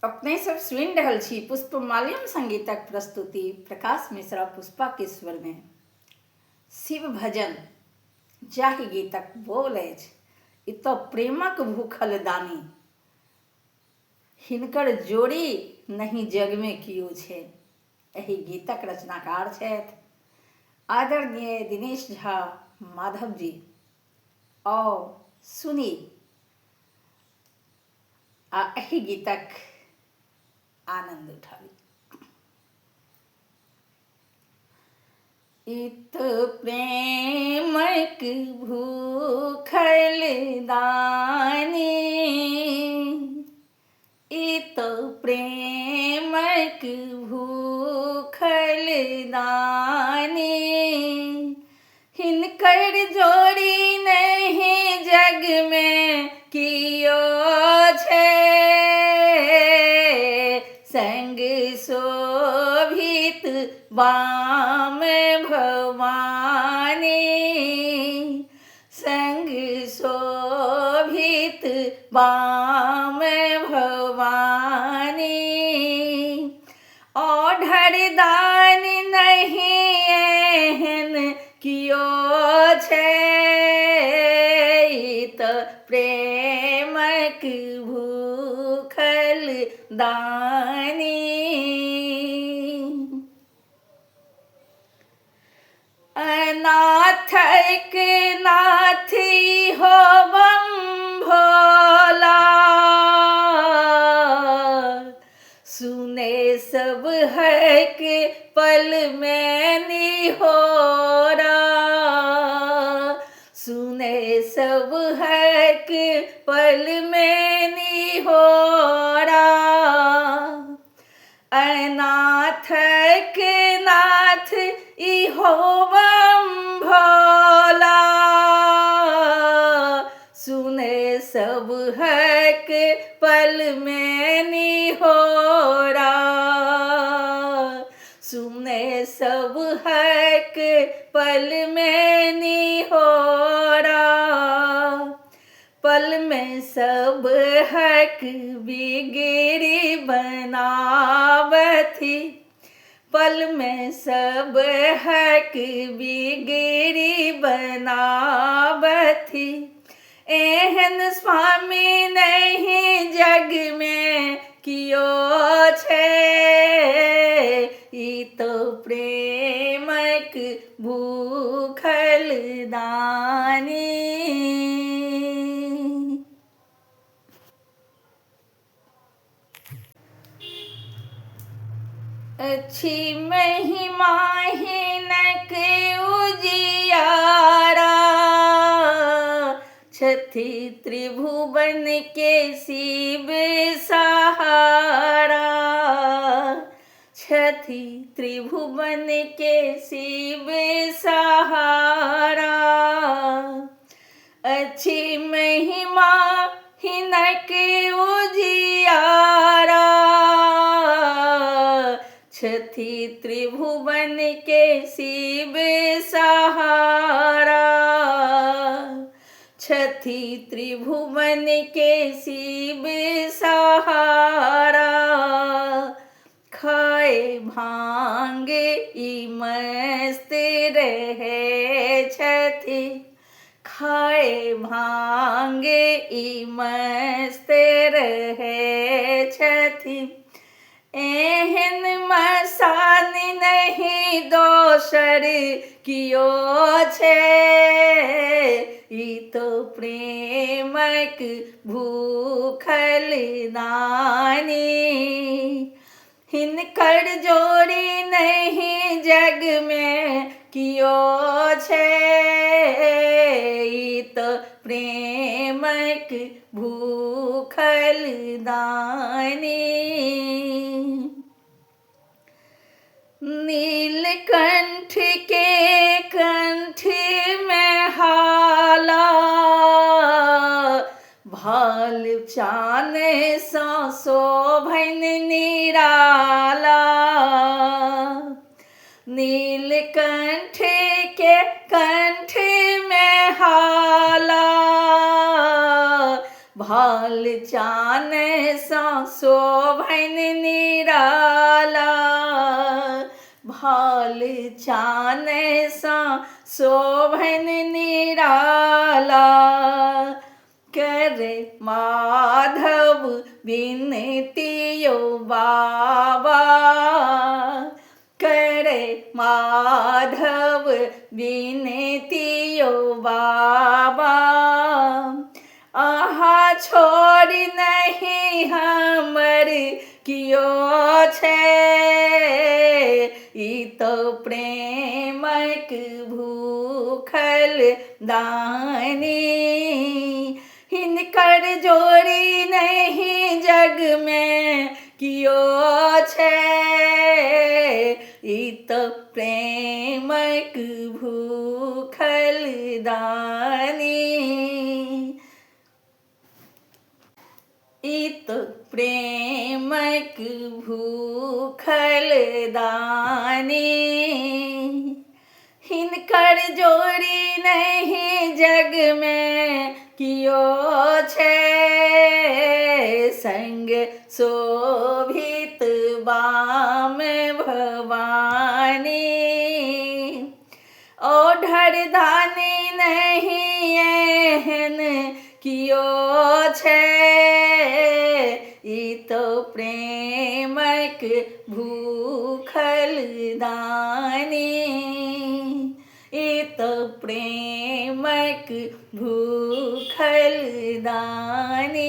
अपने सब सुनि रहल छी पुष्पमाल्यम संगीतक प्रस्तुति प्रकाश मिश्रा पुष्पा के स्वर में शिव भजन जाहि गीतक बोल अछि ई तऽ प्रेमक भूखल दानी, हिनकर जोड़ी नहीं जग में कियो छै। एहि गीतक रचनाकार छथि आदरणीय दिनेश झा माधव जी। आओ सुनी आ एहि गीतक आनंद उठाबी। इत प्रेमक भूखल दानी, इत प्रेमक भूखल दानी, हिनकर जोड़ी नहीं जग में कियो छै। संग शोभित वाम भवानी, संग शोभित वाम भवानी, ओढ़र दान नहीं एहन कियो छै। तऽ प्रेमक भूखल दानी, अनाथक नाथ होबम भोला, सुने सब हक पल में निहोरा, सुने सब हक पल में निहोरा, अनाथक नाथ ई होबम भोला, सुने सब हक पल में निहोरा, सुने सब हक पल में निहोरा, पल में सब हक बिगड़ी बनावथी, पल में सब हक बिगड़ी बनावथी, एहन स्वामी नहीं जग में कियो छै। ई तो प्रेमक भूखल दानी। अच्छी महिमा हिनक उजियारा, छथि त्रिभुवन के शिव सहारा, छथि त्रिभुवन के शिव सहारा, अच्छी महिमा हिनक उजियारा, छथि त्रिभुवन के शिव सहारा, छथि त्रिभुवन के शिव सहारा, खाए भांग ई मस्त रहे छथि, खाए भांग ई मस्त रहे छथि, एहन मसान नहीं दोसर कियो छै। ई तो प्रेमक भूखल दानी, हिनकर जोड़ी नहीं जग में कियो छै। ई तो प्रेमक भूखल दानी, नीलकंठ के कंठ में हाला, भाल चान सा शोभन निराला, नीलकंठ के कंठ में हाला, भाल चान सा शोभन निराला, भाल चान सा शोभन निराला, करे माधव विनतियो बाबा, करे माधव विनतियो बाबा, आहा छोड़ नहीं हमर कियो छे, ई तो प्रेमक भूखल दानी, हिनकर जोड़ी नहीं जग में कियो छे, ई तो प्रेमक भूखल दानी, ई तो प्रेमक भूखल दानी, हिनकर जोड़ी नहीं जग में कियो छे, संग शोभित बाम भवानी, ओढ़र धानी नहीं एहन कियो छे, ई तो प्रेमक भूखल दानी, ई तो प्रेमक भूखल दानी।